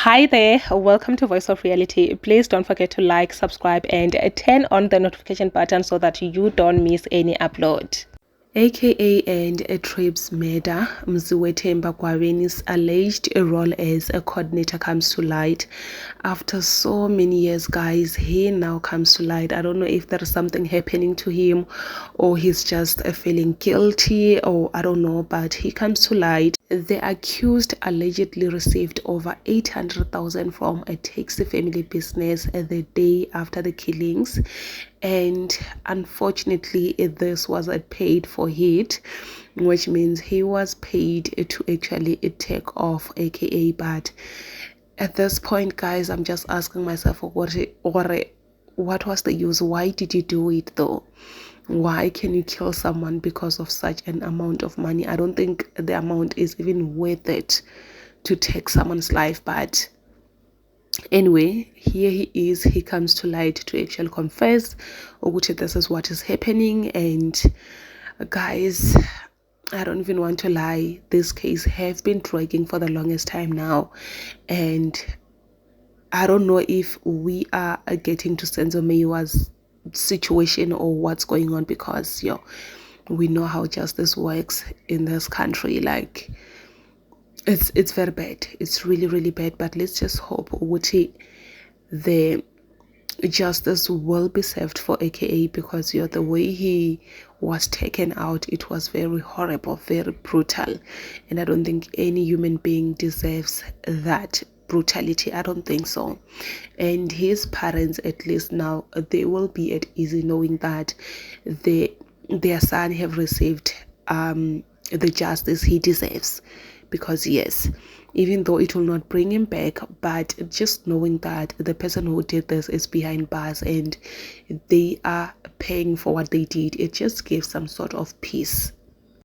Hi there, welcome to Voice of Reality. Please don't forget to like, subscribe, and turn on the notification button so that you don't miss any upload. AKA and a Tribes murder, Mziwethemba Gwawene's alleged role as a coordinator comes to light. After so many years, guys, he now comes to light. I don't know if there is something happening to him or he's just feeling guilty, or I don't know, but he comes to light. The accused allegedly received over 800,000 from a taxi family business the day after the killings, and unfortunately this was a paid for hit, which means he was paid to actually take off, aka. But at this point, guys, I'm just asking myself, what was the use? Why did you do it though? Why can you kill someone because of such an amount of money? I don't think the amount is even worth it to take someone's life. But anyway, here he is. He comes to light to actually confess, which this is what is happening. And guys, I don't even want to lie, this case have been dragging for the longest time now, and I don't know if we are getting to Senzo Meyiwa's situation or what's going on, because we know how justice works in this country. Like, it's very bad. It's really, really bad. But let's just hope the justice will be served for AKA, because the way he was taken out, it was very horrible, very brutal, and I don't think any human being deserves that brutality. I don't think so. And his parents, at least now, they will be at ease knowing that their son have received the justice he deserves. Because yes, even though it will not bring him back, but just knowing that the person who did this is behind bars and they are paying for what they did, it just gives some sort of peace.